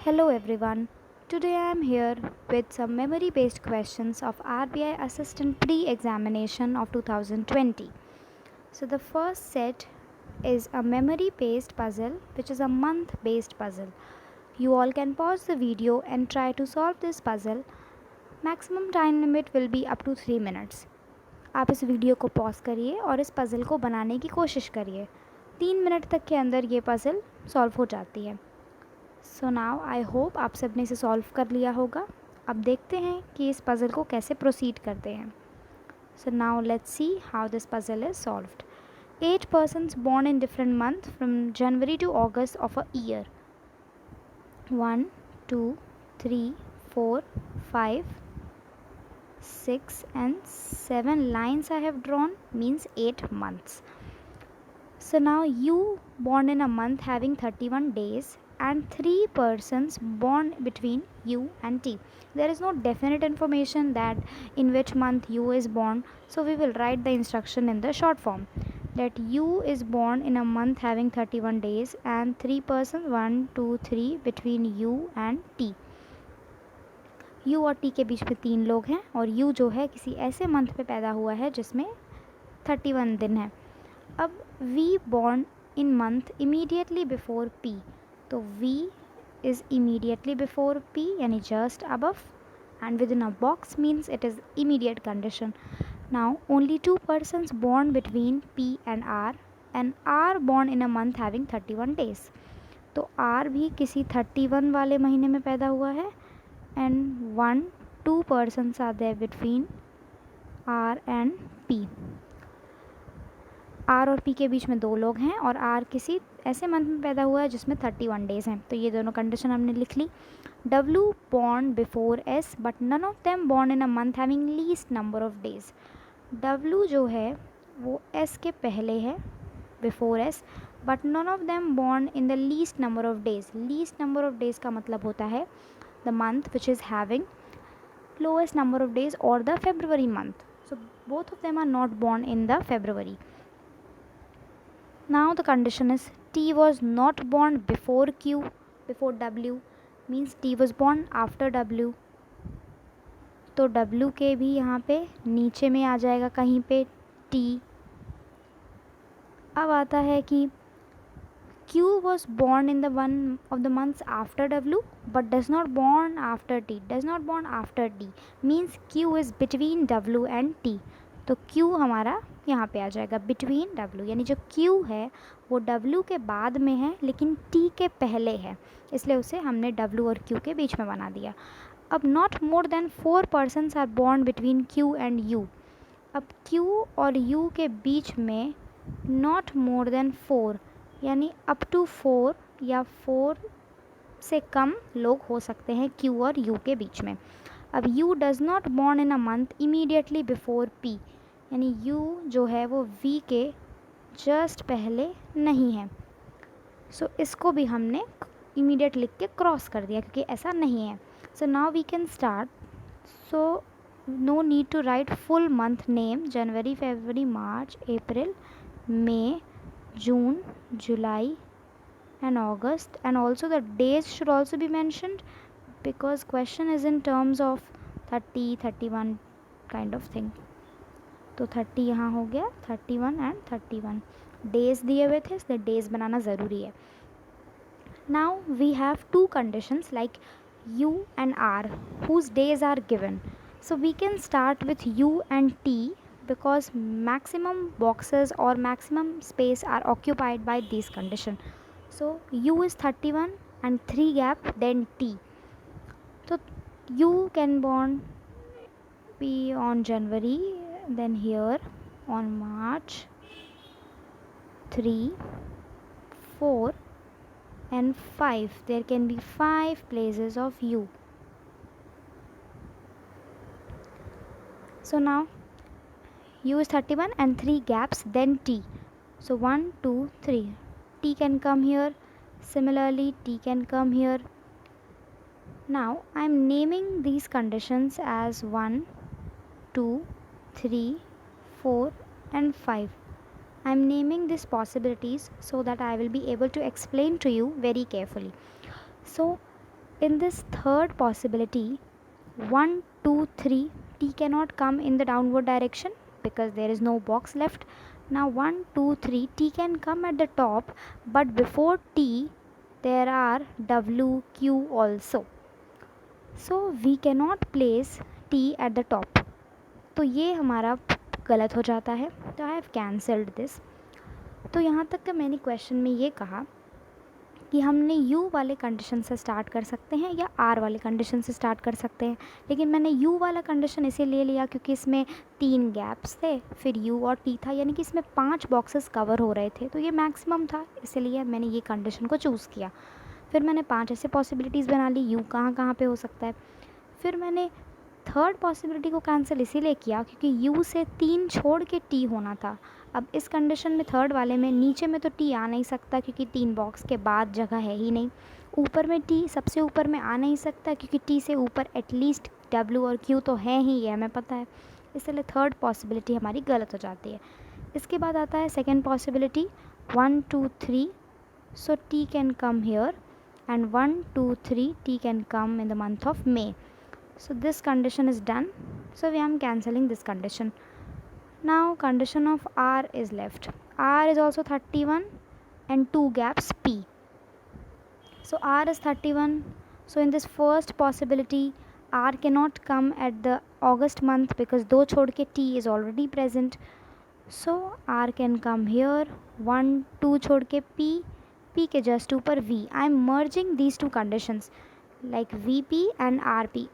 Hello everyone. Today I am here with some memory based questions of RBI Assistant Pre Examination of 2020. So, the first set is a memory based puzzle, which is a month based puzzle. You all can pause the video and try to solve this puzzle. Maximum time limit will be up to 3 minutes. आप इस video को pause करिए और इस puzzle को बनाने की कोशिश करिए. 3 मिनट तक के अंदर ये पज़ल सॉल्व हो जाती है. सो नाउ आई होप आप सब ने इसे सॉल्व कर लिया होगा. अब देखते हैं कि इस पज़ल को कैसे प्रोसीड करते हैं. So now let's see how this puzzle is solved. 8 persons born in different month from January to August of a year. 1, 2, 3, 4, 5, 6 and 7 lines I have drawn means 8 months. So now you born in a month having 31 days and 3 persons born between U and T. There is no definite information that in which month U is born, so we will write the instruction in the short form that U is born in a month having 31 days and 3 persons 1, 2, 3 between U and T. U और T के बीच में 3 लोग हैं और U जो है किसी ऐसे मंथ पे पैदा हुआ है जिसमें 31 दिन है. अब V born in month immediately before P, तो V is immediately before P यानी just above and within a box means it is immediate condition. Now only 2 persons born between P and R born in a month having 31 days. तो R भी किसी 31 वाले महीने में पैदा हुआ है and 2 persons are there between R and P. R और पी के बीच में 2 लोग हैं और आर किसी ऐसे मंथ में पैदा हुआ है जिसमें 31 डेज़ हैं. तो ये दोनों कंडीशन हमने लिख ली. W born before S but none of them born in a month having least number of days. W जो है वो एस के पहले है before S but none of them born in the least number of days. Least number of days का मतलब होता है the month which is having lowest number of days और the February month. So both of them are not born in the February. Now the condition is T was not born before Q, before W means T was born after W. तो W के भी यहाँ पे नीचे में आ जाएगा कहीं पे T. अब आता है कि Q was born in the one of the months after W but does not born after T. Does not born after T means Q is between W and T. तो Q हमारा यहाँ पे आ जाएगा between W यानी जो Q है वो W के बाद में है लेकिन T के पहले है, इसलिए उसे हमने W और Q के बीच में बना दिया. अब not more than 4 persons are born between Q एंड U. अब Q और U के बीच में नॉट मोर देन 4 यानी अप टू 4 या 4 से कम लोग हो सकते हैं Q और U के बीच में. अब U does not born in a month immediately before P यानी U जो है वो V के जस्ट पहले नहीं है. सो इसको भी हमने इमीडिएट लिख के क्रॉस कर दिया क्योंकि ऐसा नहीं है. So now we can start. So no need to write full month name January February March April May, June, July and August, and also the days should also be mentioned because question is in terms of 30, 31 kind of thing. तो 30 यहाँ हो गया, 31 and 31 days दिए हुए थे इसलिए days बनाना ज़रूरी है. Now we have 2 conditions like U and R whose days are given. So we can start with U and T because maximum boxes or maximum space are occupied by these condition. So U is 31 and 3 gap then T. So U can born be on January, then here on March 3, 4 and 5. There can be 5 places of U. So now U is 31 and 3 gaps then T. So 1, 2, 3. T can come here. Similarly T can come here. Now I am naming these conditions as 1, 2, 3, 4 and 5. I am naming these possibilities so that I will be able to explain to you very carefully. So in this third possibility, 1, 2, 3, t cannot come in the downward direction because there is no box left. Now 1, 2, 3, t can come at the top, but before t there are w, q also. So we cannot place t at the top. तो ये हमारा गलत हो जाता है. तो I have cancelled this. तो यहाँ तक का मैंने क्वेश्चन में ये कहा कि हमने u वाले कंडीशन से स्टार्ट कर सकते हैं या r वाले कंडीशन से स्टार्ट कर सकते हैं, लेकिन मैंने u वाला कंडीशन इसीलिए लिया क्योंकि इसमें 3 गैप्स थे, फिर u और t था, यानी कि इसमें 5 बॉक्सेस कवर हो रहे थे, तो ये मैक्सिमम था, इसलिए मैंने ये कंडीशन को चूज़ किया. फिर मैंने 5 ऐसे पॉसिबिलिटीज़ बना ली, u कहाँ कहाँ पे हो सकता है. फिर मैंने थर्ड पॉसिबिलिटी को कैंसिल इसीलिए किया क्योंकि u से 3 छोड़ के t होना था. अब इस कंडीशन में थर्ड वाले में नीचे में तो t आ नहीं सकता क्योंकि 3 बॉक्स के बाद जगह है ही नहीं. ऊपर में t सबसे ऊपर में आ नहीं सकता क्योंकि t से ऊपर एटलीस्ट w और q तो है ही, ये हमें पता है, इसलिए थर्ड पॉसिबिलिटी हमारी गलत हो जाती है. इसके बाद आता है second possibility 1, 2, 3. So t can come here and 1, 2, 3 t can come in the month of May. So this condition is done. So I am cancelling this condition. Now condition of r is left. R is also 31 and 2 gaps p. So r is 31. So in this first possibility r cannot come at the August month because दो छोड़ के t is already present. So r can come here. 1, 2 छोड़ के p, p के just ऊपर v. I am merging these two conditions like vp and rp.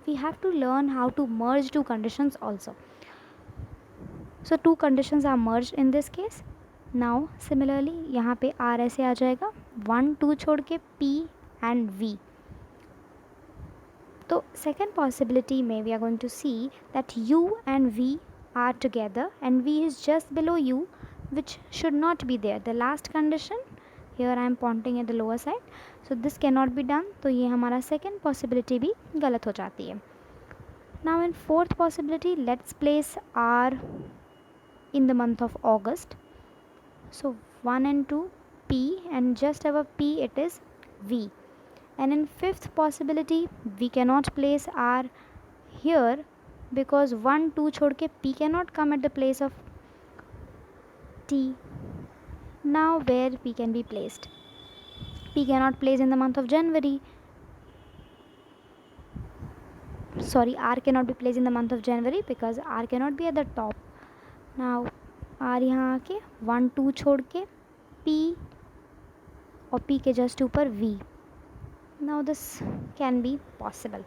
We have to learn how to merge two conditions also. So two conditions are merged in this case. Now similarly यहाँ पे r ऐसे आ जाएगा, 1, 2 छोड़ के p and v. तो second possibility में we are going to see that u and v are together and v is just below u, which should not be there. The last condition here I am pointing at the lower side, so this cannot be done. तो ये हमारा second possibility भी गलत हो जाती है. Now in fourth possibility, let's place r in the month of August. So 1 and 2 p, and just above p it is v. And in fifth possibility we cannot place r here because 1, 2 छोड़ के p cannot come at the place of t. Now where p can be placed? P cannot place in the month of January. Sorry, r cannot be placed in the month of January because r cannot be at the top. Now r यहाँ आके 1, 2 छोड़ के p और p के just ऊपर v. Now this can be possible.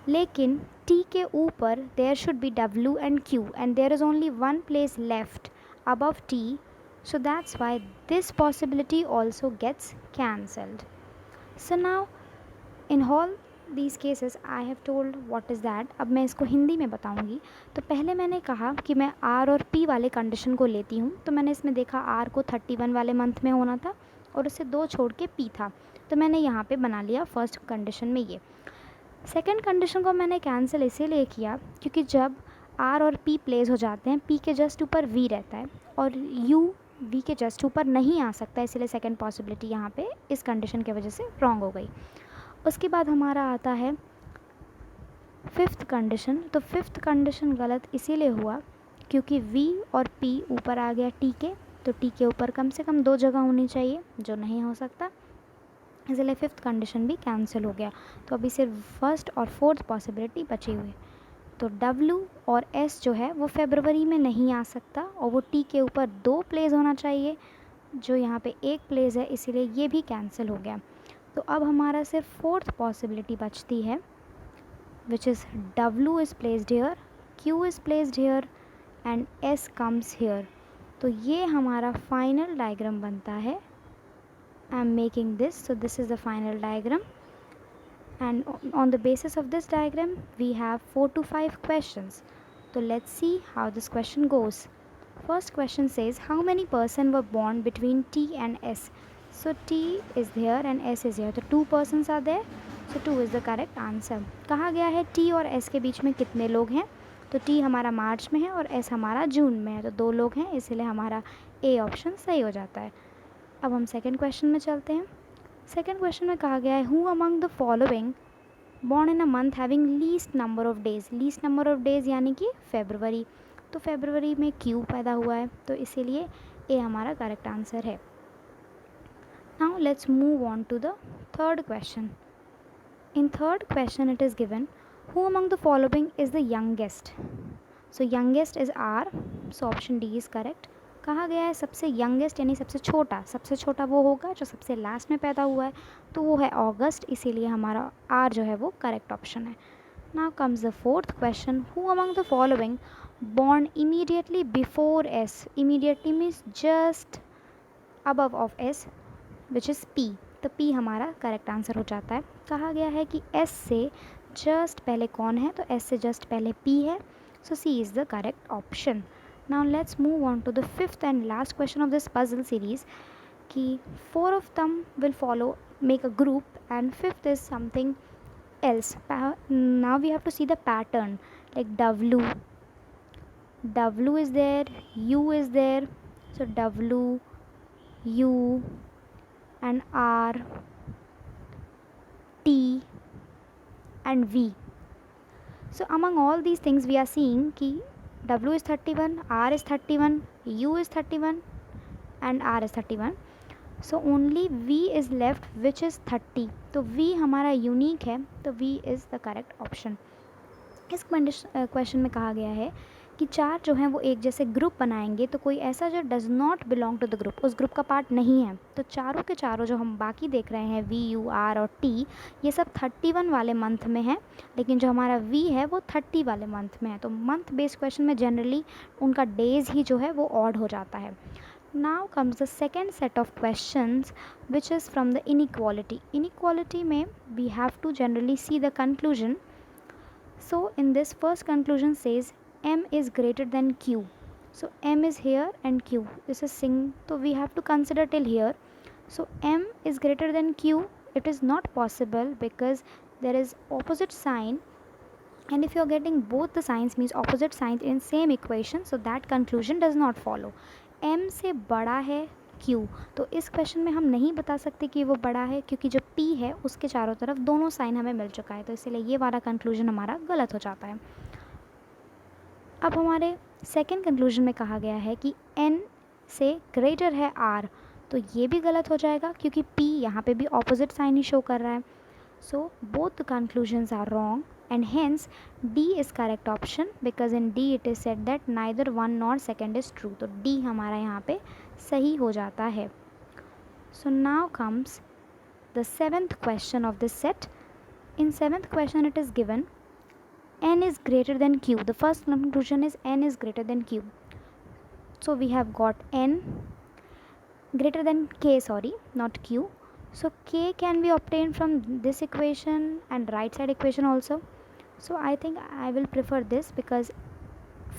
लेकिन t के ऊपर there should be w and q and there is only one place left above t, so that's why this possibility also gets cancelled. So now in all these cases I have told what is that. अब मैं इसको हिंदी में बताऊंगी. तो पहले मैंने कहा कि मैं r और p वाले कंडीशन को लेती हूँ, तो मैंने इसमें देखा r को 31 वाले मंथ में होना था और उससे 2 छोड़ के p था, तो मैंने यहाँ पे बना लिया फर्स्ट कंडीशन में ये. सेकेंड कंडीशन को मैंने कैंसिल इसीलिए किया क्योंकि जब r और p प्लेस हो जाते हैं p के जस्ट ऊपर v रहता है और u v के जस्ट ऊपर नहीं आ सकता, इसलिए सेकेंड पॉसिबिलिटी यहाँ पे इस कंडीशन की वजह से रॉन्ग हो गई. उसके बाद हमारा आता है फिफ्थ कंडीशन. तो फिफ्थ कंडीशन गलत इसीलिए हुआ क्योंकि v और p ऊपर आ गया t के, तो t के ऊपर कम से कम 2 जगह होनी चाहिए जो नहीं हो सकता, इसलिए फिफ्थ कंडीशन भी कैंसिल हो गया. तो अभी सिर्फ फर्स्ट और फोर्थ पॉसिबिलिटी बची हुई. तो w और s जो है वो फरवरी में नहीं आ सकता और वो t के ऊपर 2 प्लेस होना चाहिए, जो यहाँ पे 1 प्लेस है, इसीलिए ये भी कैंसिल हो गया. तो अब हमारा सिर्फ फोर्थ पॉसिबिलिटी बचती है which is w is placed here, q is placed here and s comes here. तो ये हमारा फाइनल डायग्राम बनता है. I am making this, so this is the final diagram, and on the basis of this diagram we have 4 to 5 questions. So let's see how this question goes. First question says how many persons were born between t and s. So t is there and s is here, so 2 persons are there, so 2 is the correct answer. कहा गया है t और s के बीच में कितने लोग हैं, तो t हमारा मार्च में है और s हमारा जून में है, तो 2 लोग हैं, इसलिए हमारा a ऑप्शन सही हो जाता है. अब हम सेकेंड क्वेश्चन में चलते हैं. सेकेंड क्वेश्चन में कहा गया है who among the following born in a month having least number of days, least number of days यानी कि फेब्रुवरी, तो फेब्रुवरी में क्यू पैदा हुआ है, तो इसीलिए ए हमारा करेक्ट आंसर है. Now let's move on to the third question. In third question it is given who among the following is the youngest. So youngest is R, so option D is correct. कहा गया है सबसे youngest यानी सबसे छोटा वो होगा जो सबसे लास्ट में पैदा हुआ है, तो वो है अगस्त, इसीलिए हमारा आर जो है वो करेक्ट ऑप्शन है. Now comes the fourth question who among the following born immediately before S. Immediately means just above of S, which is P. तो P हमारा करेक्ट आंसर हो जाता है. कहा गया है कि S से जस्ट पहले कौन है, तो S से जस्ट पहले P है, so C is the correct option. Now let's move on to the fifth and last question of this puzzle series कि four of them will follow, make a group, and fifth is something else. Now we have to see the pattern, like W is there, U is there, so W, U and R, T and V. So among all these things we are seeing कि W is 31, R is 31, U is 31 and R is 31. So only V is left which is 30. तो V हमारा unique है, तो V is the correct option. इस question में कहा गया है कि चार जो हैं वो एक जैसे ग्रुप बनाएंगे, तो कोई ऐसा जो does not belong to the group, उस ग्रुप का पार्ट नहीं है, तो चारों के चारों जो हम बाकी देख रहे हैं V, U, R और T, ये सब 31 वाले मंथ में है, लेकिन जो हमारा V है वो 30 वाले मंथ में है. तो मंथ बेस्ड क्वेश्चन में जनरली उनका डेज ही जो है वो ऑड हो जाता है. Now comes the second set of questions which is from the inequality. Inequality में we have to generally see the conclusion. So in this first conclusion says M is greater than Q. So M is here and Q. This is so we have to consider till here. So M is greater than Q. It is not possible because there is opposite sign, and if you are getting both the signs means opposite signs in same equation, so that conclusion does not follow. M से बड़ा है Q, तो इस question में हम नहीं बता सकते कि वो बड़ा है क्योंकि जो P है उसके चारों तरफ दोनों साइन हमें मिल चुका है, तो इसलिए ये वाला कंक्लूजन हमारा गलत हो जाता है. अब हमारे सेकेंड कंक्लूजन में कहा गया है कि N से ग्रेटर है R, तो ये भी गलत हो जाएगा क्योंकि P यहाँ पे भी ऑपोजिट साइन ही शो कर रहा है. So both the conclusions are wrong and hence D is correct option because in D it is said that neither one nor second is true. तो D हमारा यहाँ पे सही हो जाता है. So now comes the seventh question of this set. In seventh question it is given N is greater than Q. The first conclusion is N is greater than Q. So we have got N greater than K, sorry, not Q. So K can be obtained from this equation and right side equation also. So I think I will prefer this because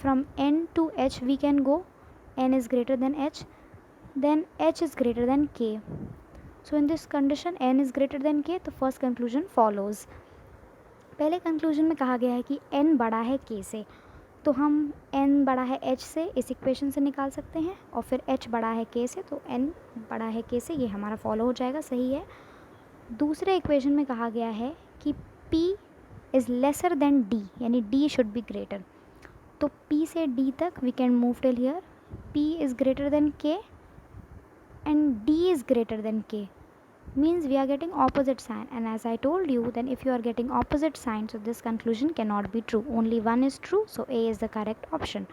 from N to H we can go. N is greater than H, then H is greater than K. So in this condition N is greater than K, तो first conclusion follows. पहले conclusion में कहा गया है कि N बड़ा है K से, तो हम N बड़ा है H से इस इक्वेशन से निकाल सकते हैं, और फिर H बड़ा है K से, तो N बड़ा है K से, ये हमारा फॉलो हो जाएगा, सही है. दूसरे इक्वेशन में कहा गया है कि P is lesser than D, यानी D शुड बी ग्रेटर. तो P से D तक we can move till here. P is greater than K and D is greater than K, means we are getting opposite sign, and as I told you, then if you are getting opposite sign, so this conclusion cannot be true. Only one is true, so A is the correct option.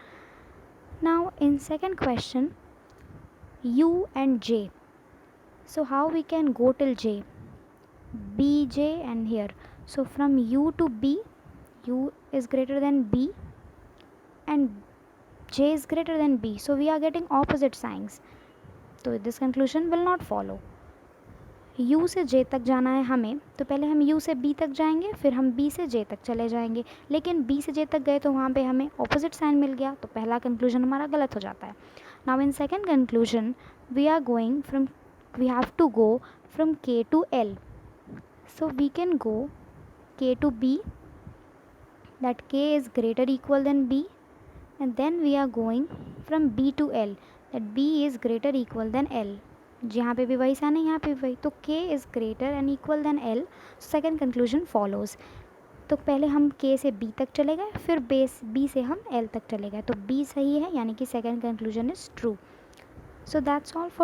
Now in second question, U and J. So how we can go till J? B, J and here. So from U to B, U is greater than B and J is greater than B. So we are getting opposite signs. So this conclusion will not follow. U से J तक जाना है हमें, तो पहले हम U से B तक जाएंगे, फिर हम B से J तक चले जाएंगे, लेकिन B से J तक गए तो वहाँ पे हमें ऑपोजिट साइन मिल गया, तो पहला कंक्लूजन हमारा गलत हो जाता है. Now in second conclusion we are going from, we have to go from K to L. So we can go K to B, that K is greater equal than B, and then we are going from B to L, that B is greater equal than L. यहाँ पे भी वही sign है, यहाँ पे भी वही, तो k is greater and equal than l, second conclusion follows. तो पहले हम k से b तक चले गए, फिर बेस b से हम l तक चले गए, तो b सही है, यानी कि second conclusion is true. So that's all for